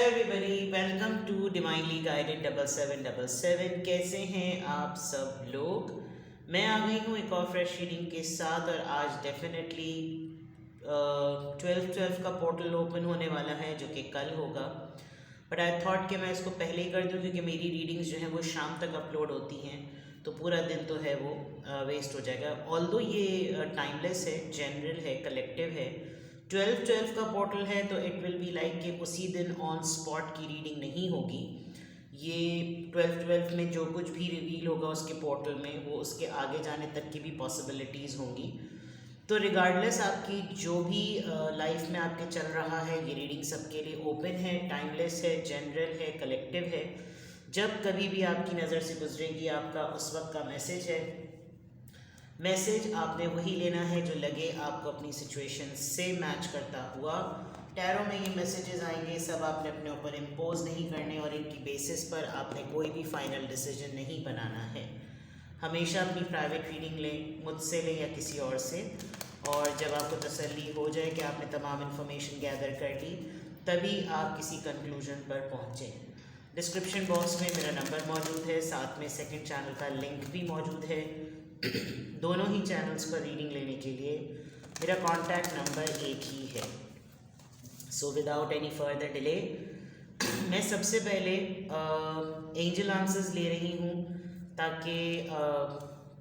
Everybody, welcome to divinely guided 7777। कैसे हैं आप सब लोग। मैं आ गई हूँ एक और फ्रेश रीडिंग के साथ और आज डेफिनेटली 12 का पोर्टल ओपन होने वाला है जो कि कल होगा। बट आई थॉट कि मैं इसको पहले ही कर दूँ क्योंकि मेरी रीडिंग्स जो हैं वो शाम तक अपलोड होती हैं, तो पूरा दिन तो है वो वेस्ट हो जाएगा। ऑल्दो ये टाइमलेस है, जनरल है, कलेक्टिव है, 12 का पोर्टल है, तो इट विल बी लाइक कि उसी दिन ऑन स्पॉट की रीडिंग नहीं होगी। ये 12 में जो कुछ भी रिवील होगा उसके पोर्टल में, वो उसके आगे जाने तक की भी पॉसिबिलिटीज़ होंगी। तो रिगार्डलेस आपकी जो भी लाइफ में आपके चल रहा है, ये रीडिंग सबके लिए ओपन है, टाइमलेस है, जनरल है, कलेक्टिव है। जब कभी भी आपकी नज़र से गुजरेगी आपका उस वक्त का मैसेज है। मैसेज आपने वही लेना है जो लगे आपको अपनी सिचुएशन से मैच करता हुआ। टैरो में ये मैसेजेस आएंगे, सब आपने अपने ऊपर इम्पोज नहीं करने और इनकी बेसिस पर आपने कोई भी फाइनल डिसीजन नहीं बनाना है। हमेशा अपनी प्राइवेट रीडिंग लें, मुझसे लें या किसी और से, और जब आपको तसल्ली हो जाए कि आपने तमाम इन्फॉर्मेशन गैदर कर ली, तभी आप किसी कंक्लूजन पर पहुँचें। डिस्क्रिप्शन बॉक्स में मेरा नंबर मौजूद है, साथ में सेकंड चैनल का लिंक भी मौजूद है। दोनों ही चैनल्स पर रीडिंग लेने के लिए मेरा कॉन्टैक्ट नंबर एक ही है। So without any further delay मैं सबसे पहले एंजल आंसर्स ले रही हूँ, ताकि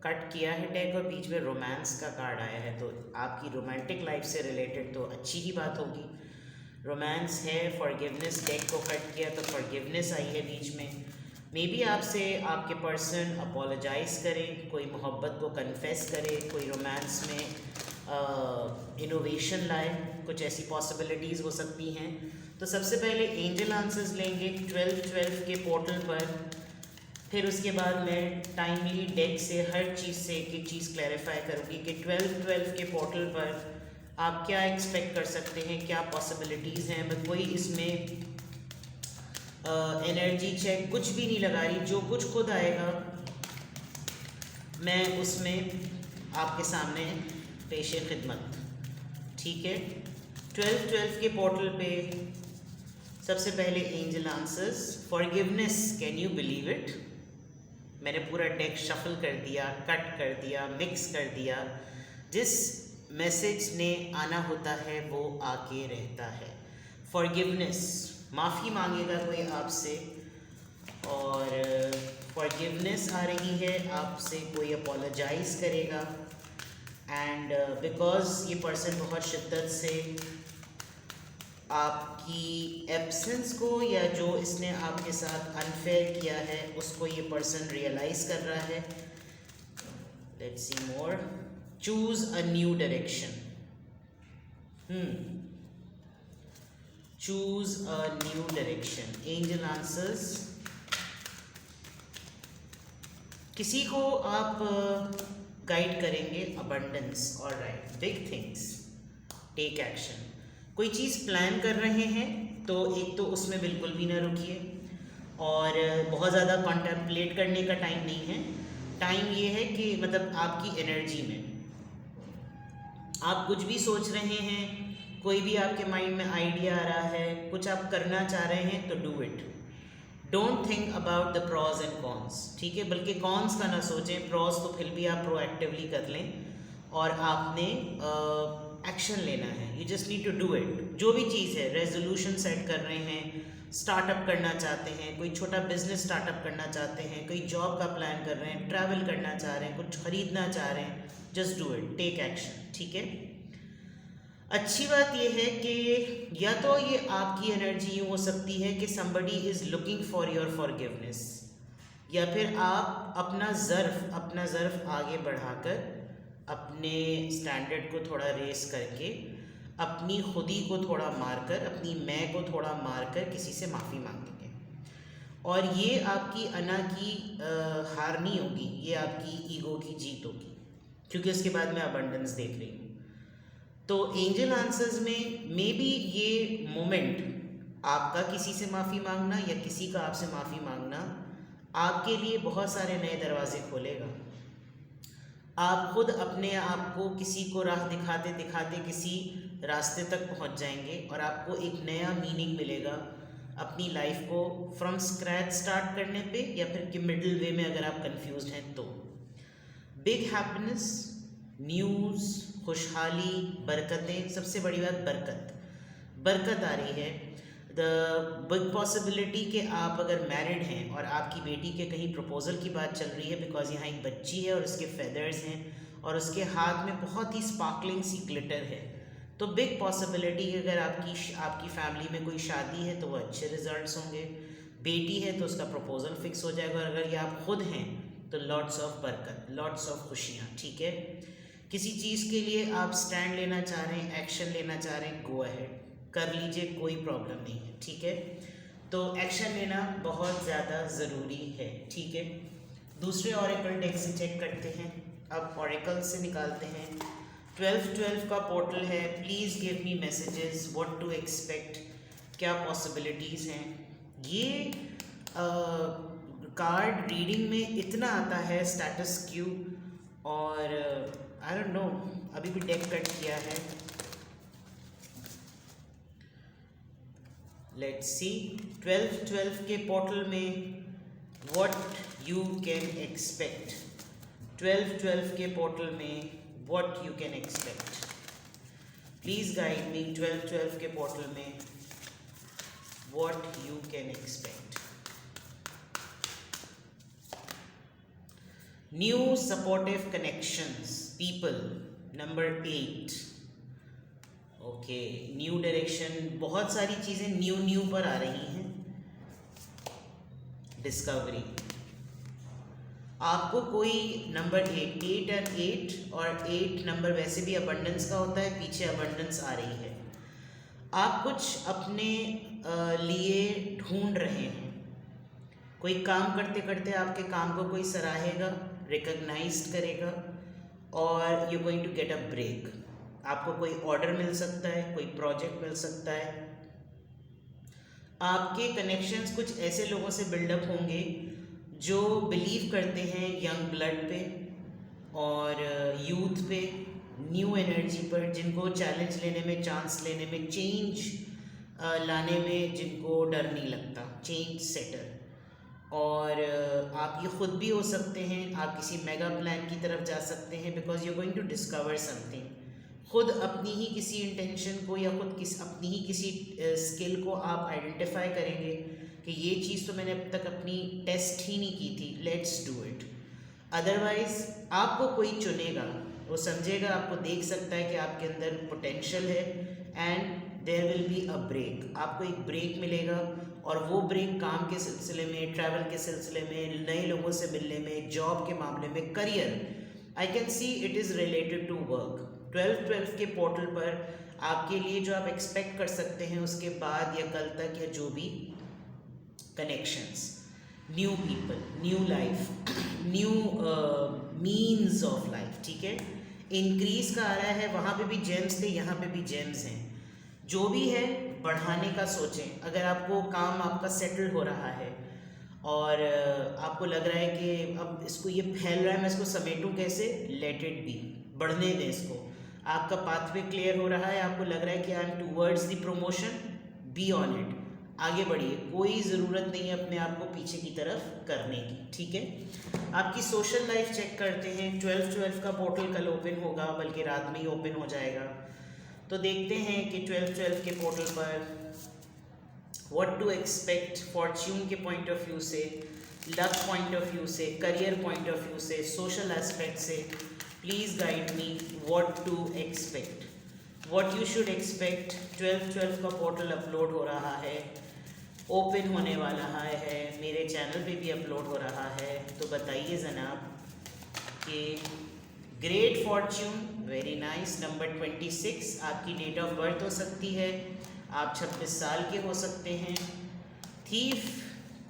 कट किया है टैग और बीच में रोमांस का कार्ड आया है, तो आपकी रोमांटिक लाइफ से रिलेटेड तो अच्छी ही बात होगी। रोमांस है, फॉरगिवनेस, टैग को कट किया तो फॉरगिवनेस आई है बीच में। मे बी आपसे आपके पर्सन अपोलोजाइज़ करें, कोई मोहब्बत को कन्फेस करे, कोई रोमांस में इनोवेशन लाए, कुछ ऐसी पॉसिबिलिटीज़ हो सकती हैं। तो सबसे पहले एंजल आंसर्स लेंगे 12 के पोर्टल पर, फिर उसके बाद मैं टाइमली डेक से हर चीज़ से एक चीज़ क्लैरिफाई करूँगी कि 12 के पोर्टल पर आप क्या एक्सपेक्ट कर सकते हैं, क्या पॉसिबिलिटीज़ हैं। बट कोई इसमें एनर्जी चेक कुछ भी नहीं लगा रही, जो कुछ खुद आएगा मैं उसमें आपके सामने पेश खिदमत। ठीक है, 12 के पोर्टल पे सबसे पहले angel answers, forgiveness, can you believe it. मैंने पूरा डेक शफल कर दिया, कट कर दिया, मिक्स कर दिया। जिस मैसेज ने आना होता है वो आके रहता है। फॉरगिवनेस, माफ़ी मांगेगा कोई आपसे, और फॉरगिवनेस आ रही है, आपसे कोई अपोलोजाइज़ करेगा। एंड बिकॉज़ ये पर्सन बहुत शिद्दत से आपकी एब्सेंस को या जो इसने आपके साथ अनफेयर किया है उसको ये पर्सन रियलाइज़ कर रहा है। Let's see more. Choose a new direction. Choose a new direction. Angel answers, किसी को आप गाइड करेंगे, abundance, alright, big things, take action. कोई चीज़ प्लान कर रहे हैं तो एक तो उसमें बिल्कुल भी ना रुकिए, और बहुत ज़्यादा कॉन्टेम्पलेट करने का टाइम नहीं है। टाइम ये है कि मतलब आपकी एनर्जी में आप कुछ भी सोच रहे हैं, कोई भी आपके माइंड में आइडिया आ रहा है, कुछ आप करना चाह रहे हैं, तो do it. Don't think about the pros and cons, ठीक है, बल्कि कॉन्स का ना सोचें, प्रॉज तो फिर भी आप प्रोएक्टिवली कर लें, और आपने एक्शन लेना है। You just need to do it. जो भी चीज़ है, रेजोल्यूशन सेट कर रहे हैं, स्टार्टअप करना चाहते हैं, कोई छोटा बिजनेस स्टार्टअप करना चाहते हैं, कोई जॉब का प्लान कर रहे हैं, ट्रैवल करना चाह रहे हैं, कुछ खरीदना चाह रहे हैं, just do it, take action. ठीक है, अच्छी बात यह है कि या तो ये आपकी एनर्जी यूँ हो सकती है कि somebody is looking for your forgiveness, या फिर आप अपना ज़र्फ आगे बढ़ाकर अपने स्टैंडर्ड को थोड़ा रेस करके, अपनी खुदी को थोड़ा मारकर, अपनी मैं को थोड़ा मारकर किसी से माफ़ी मांगेंगे। और ये आपकी अना की हार नहीं होगी, ये आपकी ईगो की जीत होगी, क्योंकि उसके बाद मैं अबंडेंस देख रही हूँ। तो एंजल आंसर्स में मे बी ये मोमेंट, आपका किसी से माफ़ी मांगना या किसी का आपसे माफ़ी मांगना, आपके लिए बहुत सारे नए दरवाजे खोलेगा। आप खुद अपने आप को किसी को राह दिखाते दिखाते किसी रास्ते तक पहुंच जाएंगे और आपको एक नया मीनिंग मिलेगा अपनी लाइफ को फ्रॉम स्क्रैच स्टार्ट करने पे, या फिर कि मिडिल वे में अगर आप कंफ्यूज हैं तो। बिग हैप्पीनेस, न्यूज़, खुशहाली, बरकतें, सबसे बड़ी बात बरकत, बरकत आ रही है। द बिग पॉसिबिलिटी कि आप अगर मैरिड हैं और आपकी बेटी के कहीं प्रपोज़ल की बात चल रही है, बिकॉज यहाँ एक बच्ची है और उसके फेदर्स हैं और उसके हाथ में बहुत ही स्पार्कलिंग सी ग्लिटर है, तो बिग पॉसिबिलिटी अगर आपकी फैमिली में कोई शादी है तो वो अच्छे रिजल्ट्स होंगे। बेटी है तो उसका प्रपोज़ल फिक्स हो जाएगा, और अगर ये आप खुद हैं तो लॉट्स ऑफ बरकत, लॉट्स ऑफ खुशियाँ। ठीक है, किसी चीज़ के लिए आप स्टैंड लेना चाह रहे हैं, एक्शन लेना चाह रहे हैं, गो अहेड, कर लीजिए, कोई प्रॉब्लम नहीं है। ठीक है, तो एक्शन लेना बहुत ज़्यादा ज़रूरी है। ठीक है, दूसरे ऑरेकल डेक से चेक करते हैं। अब ऑरेकल से निकालते हैं। 12 का पोर्टल है। Please give me messages, what to expect, क्या पॉसिबिलिटीज़ हैं। ये कार्ड रीडिंग में इतना आता है स्टेटस क्यू, और आई डोंट नो, अभी भी डेक कट किया है। लेट्स सी 12 के पोर्टल में व्हाट यू कैन एक्सपेक्ट। 12 के पोर्टल में what you can expect, please guide मी। 12 के पोर्टल में what you can expect. New supportive connections, people, number 8। Okay, new direction, बहुत सारी चीज़ें न्यू पर आ रही हैं। डिस्कवरी, आपको कोई नंबर 8 एंड 8 और 8 नंबर वैसे भी अबंडेंस का होता है, पीछे अबंडेंस आ रही है। आप कुछ अपने लिए ढूंढ रहे हैं। कोई काम करते करते आपके काम को कोई सराहेगा, रिकॉग्नाइज्ड करेगा, और you going to get a break. आपको कोई ऑर्डर मिल सकता है, कोई प्रोजेक्ट मिल सकता है। आपके कनेक्शंस कुछ ऐसे लोगों से बिल्डअप होंगे जो बिलीव करते हैं यंग ब्लड पे और यूथ पे, न्यू एनर्जी पर, जिनको चैलेंज लेने में, चांस लेने में, चेंज लाने में जिनको डर नहीं लगता, चेंज सेटर। और आप ये खुद भी हो सकते हैं, आप किसी मेगा प्लान की तरफ जा सकते हैं, because you going to discover something. खुद अपनी ही किसी इंटेंशन को या खुद अपनी ही किसी स्किल को आप आइडेंटिफाई करेंगे कि ये चीज़ तो मैंने अब तक अपनी टेस्ट ही नहीं की थी, लेट्स डू इट। अदरवाइज आपको कोई चुनेगा, वो समझेगा, आपको देख सकता है कि आपके अंदर पोटेंशियल है, and there will be a break. आपको एक ब्रेक मिलेगा, और वो ब्रेक काम के सिलसिले में, ट्रैवल के सिलसिले में, नए लोगों से मिलने में, जॉब के मामले में, career, I can see it is related to work. 12 के पोर्टल पर आपके लिए जो आप एक्सपेक्ट कर सकते हैं उसके बाद या कल तक, या जो भी connections, new people, new life, new means of life. ठीक है, इंक्रीज का आ रहा है, वहाँ पे भी जेम्स थे, यहाँ पे भी जेम्स हैं। जो भी है बढ़ाने का सोचें। अगर आपको काम आपका सेटल हो रहा है और आपको लग रहा है कि अब इसको, ये फैल रहा है, मैं इसको समेटूं कैसे, लेट इट बी, बढ़ने दें इसको। आपका पाथवे क्लियर हो रहा है, आपको लग रहा है कि I am towards the promotion, be on it, आगे बढ़िए। कोई ज़रूरत नहीं है अपने आप को पीछे की तरफ करने की। ठीक है, आपकी सोशल लाइफ चेक करते हैं। 12 का पोर्टल कल ओपन होगा, बल्कि रात में ही ओपन हो जाएगा। तो देखते हैं कि 12 के पोर्टल पर व्हाट टू एक्सपेक्ट, फॉर्च्यून के पॉइंट ऑफ व्यू से, लक पॉइंट ऑफ व्यू से, करियर पॉइंट ऑफ व्यू से, सोशल एस्पेक्ट से। Please guide me what to expect, what you should expect. 12 का पोर्टल अपलोड हो रहा है, ओपन होने वाला है, मेरे चैनल पे भी अपलोड हो रहा है। तो बताइए जनाब कि great Fortune, very nice. Number 26 आपकी डेट ऑफ बर्थ हो सकती है, आप 26 साल के हो सकते हैं। थीफ,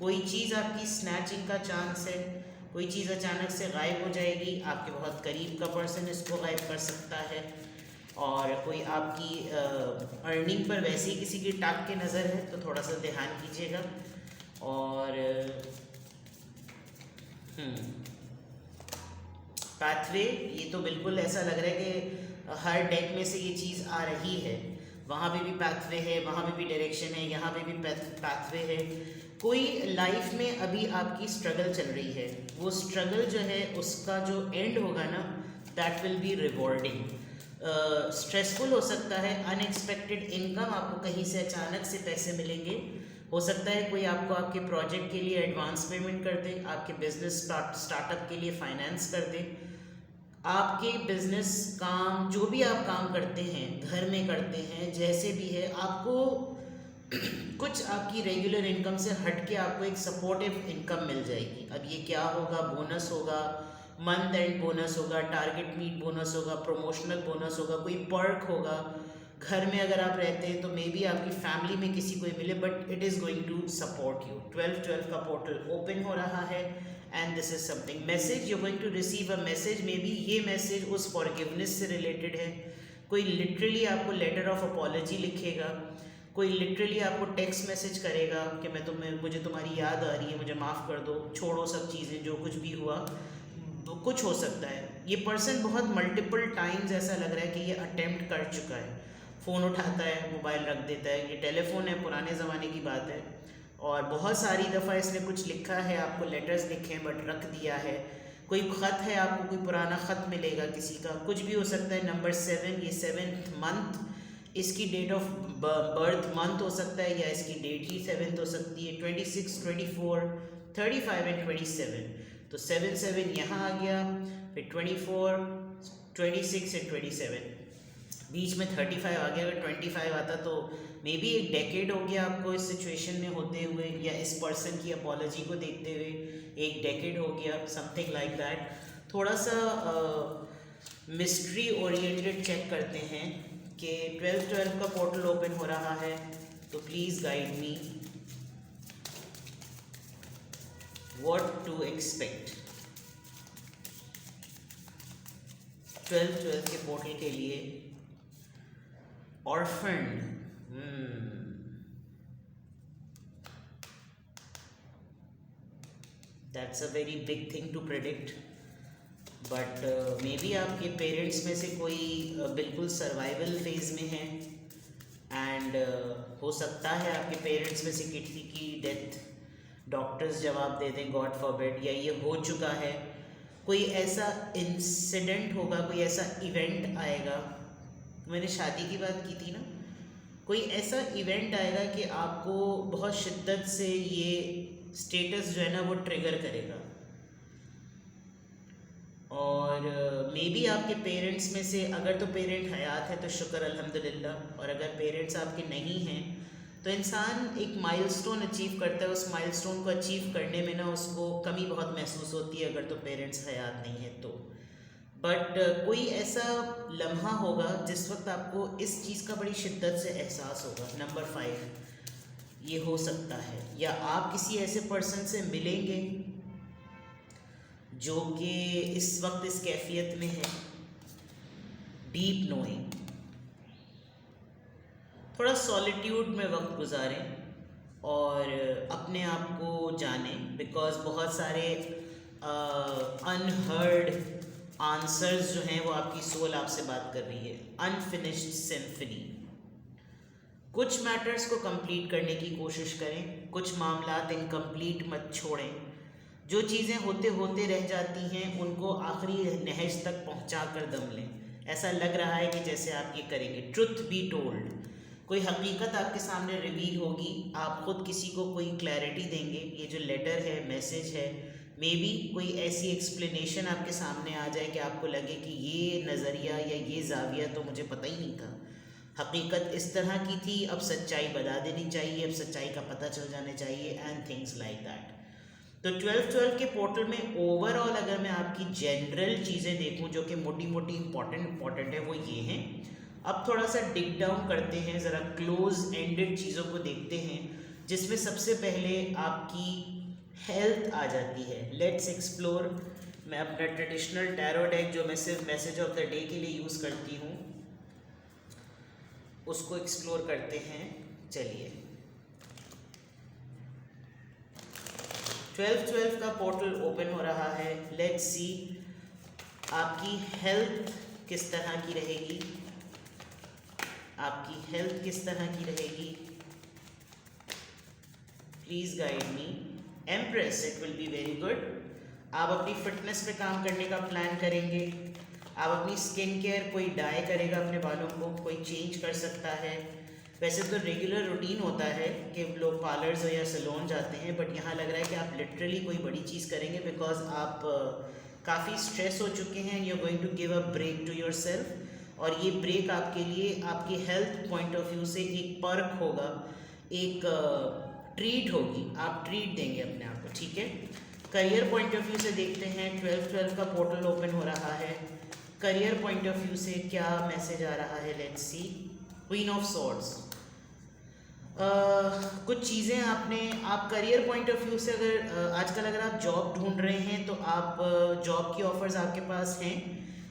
कोई चीज़ आपकी स्नैचिंग का चांस है, कोई चीज़ अचानक से गायब हो जाएगी, आपके बहुत करीब का पर्सन इसको गायब कर सकता है। और कोई आपकी अर्निंग पर वैसे ही किसी की टाक के नज़र है, तो थोड़ा सा ध्यान कीजिएगा। और पाथवे, ये तो बिल्कुल ऐसा लग रहा है कि हर डेक में से ये चीज़ आ रही है। वहाँ पे भी पाथवे है, वहाँ पे भी डायरेक्शन है, यहाँ पे भी पाथवे है। कोई लाइफ में अभी आपकी स्ट्रगल चल रही है, वो स्ट्रगल जो है उसका जो एंड होगा ना, that will be rewarding. Stressful हो सकता है, अनएक्सपेक्टेड इनकम, आपको कहीं से अचानक से पैसे मिलेंगे। हो सकता है कोई आपको आपके प्रोजेक्ट के लिए एडवांस पेमेंट कर दे, आपके बिजनेस स्टार्टअप के लिए फाइनेंस कर दे। आपके बिजनेस काम, जो भी आप काम करते हैं, घर में करते हैं, जैसे भी है, आपको कुछ आपकी रेगुलर इनकम से हट के आपको एक सपोर्टिव इनकम मिल जाएगी। अब ये क्या होगा? बोनस होगा, मंथ एंड बोनस होगा, टारगेट मीट बोनस होगा, प्रमोशनल बोनस होगा, कोई पर्क होगा। घर में अगर आप रहते हैं तो मे बी आपकी फैमिली में किसी को मिले, but it is going to support you. 12/12 का पोर्टल ओपन हो रहा है and this is something message, you going to receive a message. Maybe ये मैसेज उस फॉरगिवनेस से रिलेटेड है। कोई लिटरली आपको लेटर ऑफ अपॉलजी लिखेगा, कोई लिटरली आपको टेक्स्ट मैसेज करेगा कि मुझे तुम्हारी याद आ रही है, मुझे माफ़ कर दो, छोड़ो सब चीज़ें, जो कुछ भी हुआ। तो कुछ हो सकता है ये पर्सन बहुत मल्टीपल टाइम्स ऐसा लग रहा है कि ये अटेम्प्ट कर चुका है। फ़ोन उठाता है, मोबाइल रख देता है, ये टेलीफोन है, पुराने ज़माने की बात है। और बहुत सारी दफ़ा इसने कुछ लिखा है, आपको लेटर्स लिखे हैं बट रख दिया है। कोई ख़त है, आपको कोई पुराना ख़त मिलेगा किसी का, कुछ भी हो सकता है। नंबर 7, ये 7th मंथ, इसकी डेट ऑफ बर्थ मंथ हो सकता है, या इसकी डेट ही 7th हो सकती है। 26, 24, 35 एंड 27, तो 7 यहाँ आ गया, फिर 24, 26 एंड 27, बीच में 35 आ गया। अगर 25 आता तो मे बी एक डेकेड हो गया आपको इस सिचुएशन में होते हुए, या इस पर्सन की अपॉलजी को देखते हुए एक डेकेड हो गया, समथिंग लाइक दैट। थोड़ा सा मिस्ट्री ओरिएंटेड चेक करते हैं कि 12/12 का पोर्टल ओपन हो रहा है, तो please guide me what to expect 12/12 के पोर्टल के लिए। Orphan, that's a very big thing to predict, but maybe आपके पेरेंट्स में से कोई बिल्कुल सर्वाइवल फेज में है, एंड हो सकता है आपके पेरेंट्स में से किसी की डेथ डॉक्टर्स जवाब दे दें, गॉड फॉरबिड, या ये हो चुका है। कोई ऐसा इंसिडेंट होगा, कोई ऐसा इवेंट आएगा, मैंने शादी की बात की थी ना, कोई ऐसा इवेंट आएगा कि आपको बहुत शिद्दत से ये स्टेटस जो है ना वो ट्रिगर करेगा। और मे बी आपके पेरेंट्स में से, अगर तो पेरेंट हयात है तो शुक्र अल्हम्दुलिल्लाह, और अगर पेरेंट्स आपके नहीं हैं तो इंसान एक माइलस्टोन अचीव करता है। उस माइलस्टोन को अचीव करने में ना उसको कमी बहुत महसूस होती है, अगर तो पेरेंट्स हयात नहीं है तो। बट कोई ऐसा लम्हा होगा जिस वक्त आपको इस चीज़ का बड़ी शिद्दत से एहसास होगा। नंबर 5, ये हो सकता है, या आप किसी ऐसे पर्सन से मिलेंगे जो कि इस वक्त इस कैफियत में है, डीप नोइंग। थोड़ा सॉलिट्यूड में वक्त गुजारें और अपने आप को जानें, बिकॉज बहुत सारे अनहर्ड आंसर्स जो हैं वो आपकी सोल आपसे बात कर रही है। Unfinished symphony. कुछ मैटर्स को कंप्लीट करने की कोशिश करें, कुछ मामलात इनकम्प्लीट मत छोड़ें। जो चीज़ें होते होते रह जाती हैं उनको आखिरी नहज तक पहुंचा कर दम लें। ऐसा लग रहा है कि जैसे आप ये करेंगे। ट्रुथ बी टोल्ड, कोई हकीकत आपके सामने रिवील होगी, आप ख़ुद किसी को कोई क्लैरिटी देंगे। ये जो लेटर है, मैसेज है, मे बी कोई ऐसी एक्सप्लेनेशन आपके सामने आ जाए कि आपको लगे कि ये नज़रिया या ये जाविया तो मुझे पता ही नहीं था, हकीकत इस तरह की थी, अब सच्चाई बता देनी चाहिए, अब सच्चाई का पता चल जाना चाहिए, एंड थिंग्स लाइक दैट। तो 12/12 के पोर्टल में ओवरऑल अगर मैं आपकी जनरल चीज़ें देखूं जो कि मोटी मोटी इंपॉर्टेंट है, वो ये हैं। अब थोड़ा सा डिग डाउन करते हैं, ज़रा क्लोज एंडेड चीज़ों को देखते हैं, जिसमें सबसे पहले आपकी हेल्थ आ जाती है। Let's explore. मैं अपना ट्रेडिशनल टैरो डेक जो मैं सिर्फ मैसेज ऑफ द डे के लिए यूज़ करती हूँ उसको एक्सप्लोर करते हैं। चलिए, 12/12 का पोर्टल ओपन हो रहा है। लेट्स सी आपकी हेल्थ किस तरह की रहेगी। आपकी हेल्थ किस तरह की रहेगी? Please guide me. Empress, it will be very good. आप अपनी फिटनेस पे काम करने का प्लान करेंगे। आप अपनी स्किन केयर, कोई डाई करेगा अपने बालों को, कोई चेंज कर सकता है। वैसे तो रेगुलर रूटीन होता है कि लोग पार्लर्स या सैलून जाते हैं, बट यहाँ लग रहा है कि आप लिटरली कोई बड़ी चीज़ करेंगे बिकॉज आप काफ़ी स्ट्रेस हो चुके हैं। You are going to give a break to your yourself ये ब्रेक आपके लिए आपके हेल्थ पॉइंट ऑफ व्यू से एक पर्क होगा, एक ट्रीट होगी। आप ट्रीट देंगे अपने आप को, ठीक है। करियर पॉइंट ऑफ व्यू से देखते हैं, 12 का पोर्टल ओपन हो रहा है। करियर पॉइंट ऑफ व्यू से क्या मैसेज आ रहा है? Let's C. Queen of swords. कुछ चीज़ें आप करियर पॉइंट ऑफ व्यू से अगर आजकल अगर आप जॉब ढूंढ रहे हैं तो आप जॉब की ऑफर्स आपके पास हैं,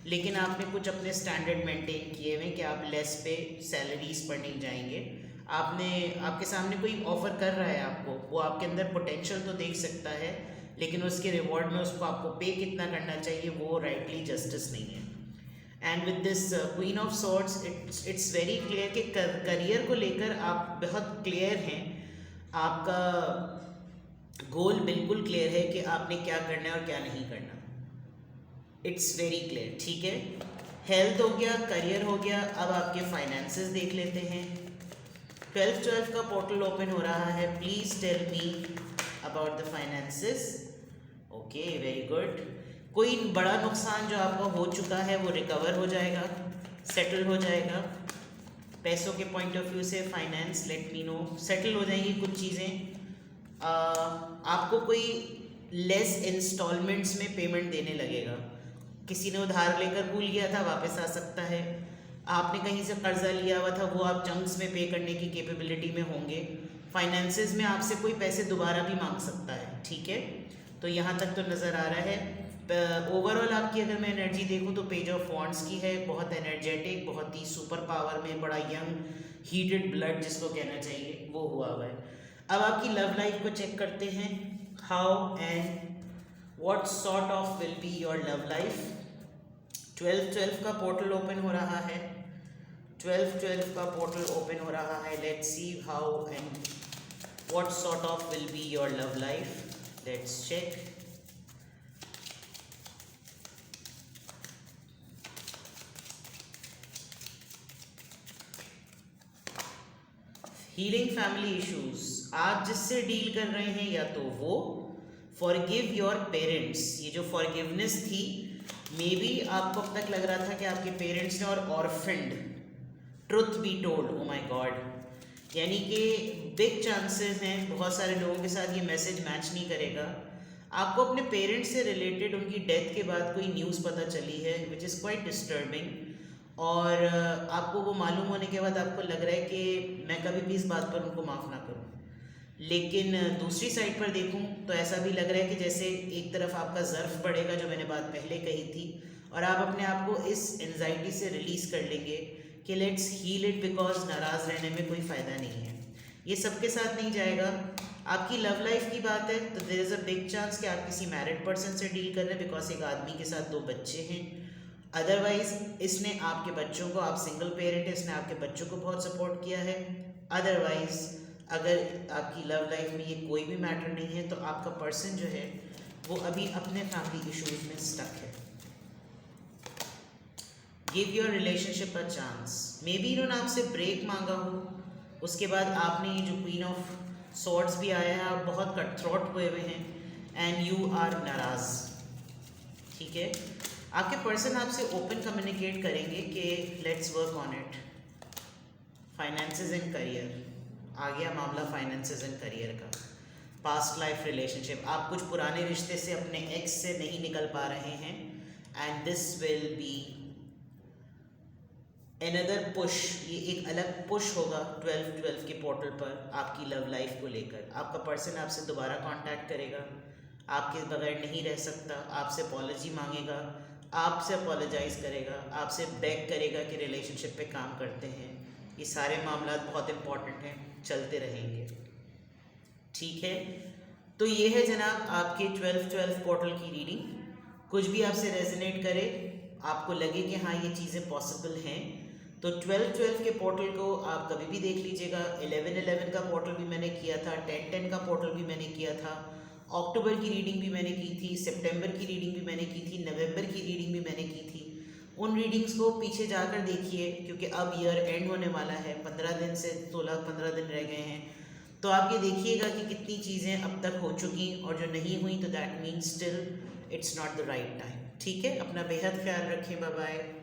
लेकिन आपने कुछ अपने स्टैंडर्ड मेंटेन किए हुए कि आप लेस पे सैलरीज पर नहीं जाएंगे। आपके सामने कोई ऑफ़र कर रहा है आपको, वो आपके अंदर पोटेंशियल तो देख सकता है, लेकिन उसके रिवॉर्ड में उसको आपको पे कितना करना चाहिए वो राइटली जस्टिस नहीं है। And with this queen of swords, it's very clear कि करियर को लेकर आप बहुत क्लियर हैं। आपका गोल बिल्कुल क्लियर है कि आपने क्या करना है और क्या नहीं करना। इट्स वेरी क्लियर, ठीक है। हेल्थ हो गया, करियर हो गया, अब आपके फाइनेंसेस देख लेते हैं। 12 का पोर्टल ओपन हो रहा है। Please tell me about the finances. Okay, very good. कोई बड़ा नुकसान जो आपका हो चुका है वो रिकवर हो जाएगा, सेटल हो जाएगा। पैसों के पॉइंट ऑफ व्यू से finance, let me know, settle हो जाएंगी कुछ चीज़ें। आपको कोई लेस इंस्टॉलमेंट्स में पेमेंट देने लगेगा। किसी ने उधार लेकर भूल गया था, वापस आ सकता है। आपने कहीं से कर्जा लिया हुआ था, वो आप चंक्स में पे करने की कैपेबिलिटी में होंगे। फाइनेंसेस में आपसे कोई पैसे दोबारा भी मांग सकता है, ठीक है। तो यहाँ तक तो नज़र आ रहा है। ओवरऑल आपकी अगर मैं एनर्जी देखूँ तो पेज ऑफ वॉन्ड्स की है, बहुत एनर्जेटिक, बहुत ही सुपर पावर में, बड़ा यंग हीटेड ब्लड जिसको कहना चाहिए वो हुआ है। अब आपकी लव लाइफ को चेक करते हैं। How and what sort of will be your love life. 12 का पोर्टल ओपन हो रहा है। 12 का पोर्टल ओपन हो रहा है। Let's see how and what sort of will be your love life. Let's check. Healing family issues, आप जिससे डील कर रहे हैं या तो वो फॉरगिव योर पेरेंट्स। ये जो फॉरगिवनेस थी, मे बी आपको अब तक लग रहा था कि आपके पेरेंट्स ने और orphaned, truth be told, oh my God, यानी कि बिग चांसेस हैं, बहुत सारे लोगों के साथ ये मैसेज मैच नहीं करेगा। आपको अपने पेरेंट्स से रिलेटेड उनकी डेथ के बाद कोई न्यूज़ पता चली है विच इज़ क्वाइट डिस्टर्बिंग, और आपको वो मालूम होने के बाद आपको लग रहा है कि मैं कभी भी इस बात पर उनको माफ़ ना करूं। लेकिन दूसरी साइड पर देखूं तो ऐसा भी लग रहा है कि जैसे एक तरफ आपका ज़र्फ बढ़ेगा, जो मैंने बात पहले कही थी, और आप अपने आप को इस एंजाइटी से रिलीज़ कर लेंगे कि लेट्स हील इट, बिकॉज नाराज़ रहने में कोई फ़ायदा नहीं है। ये सबके साथ नहीं जाएगा। आपकी लव लाइफ की बात है तो there is a big chance कि आप किसी मैरिड पर्सन से डील कर रहे हैं, बिकॉज एक आदमी के साथ 2 बच्चे हैं। अदरवाइज इसने आपके बच्चों को, आप सिंगल पेरेंट है, इसने आपके बच्चों को बहुत सपोर्ट किया है। अदरवाइज अगर आपकी लव लाइफ में ये कोई भी मैटर नहीं है तो आपका पर्सन जो है वो अभी अपने फैमिली इश्यूज में स्टक है। Give your relationship a chance. May be इन्होंने आपसे ब्रेक मांगा हो, उसके बाद आपने ये जो क्वीन ऑफ सॉर्ड्स भी आया है, आप बहुत कट थ्रोट हुए हुए हैं एंड यू आर नाराज़, ठीक है। आपके पर्सन आपसे ओपन कम्युनिकेट करेंगे कि let's work on it. Finances and career आ गया मामला, फाइनेंसेस एंड करियर का। पास्ट लाइफ रिलेशनशिप, आप कुछ पुराने रिश्ते से, अपने एक्स से नहीं निकल पा रहे हैं, and this will be another push. ये एक अलग पुश होगा 12 के पोर्टल पर आपकी लव लाइफ को लेकर। आपका पर्सन आपसे दोबारा कांटेक्ट करेगा, आपके बगैर नहीं रह सकता, आपसे अपॉलॉजी मांगेगा, आपसे अपोलोजाइज करेगा, आपसे बेग करेगा कि रिलेशनशिप पे काम करते हैं। ये सारे मामला बहुत इम्पॉर्टेंट हैं, चलते रहेंगे, ठीक है। तो ये है जनाब आपके 12 पोर्टल की रीडिंग। कुछ भी आपसे रेजोनेट करे, आपको लगे कि हाँ ये चीज़ें पॉसिबल हैं, तो 12 के पोर्टल को आप कभी भी देख लीजिएगा। 11 का पोर्टल भी मैंने किया था, 10 का पोर्टल भी मैंने किया था, अक्टूबर की रीडिंग भी मैंने की थी, सितंबर की रीडिंग भी मैंने की थी, नवंबर की रीडिंग भी मैंने की थी। उन रीडिंग्स को पीछे जाकर देखिए, क्योंकि अब ईयर एंड होने वाला है, 15 दिन से 16-15 दिन रह गए हैं। तो आप ये देखिएगा कि कितनी चीज़ें अब तक हो चुकी और जो नहीं हुई, तो that means still it's not the right time. ठीक है, अपना बेहद ख्याल रखें, बाय बाय।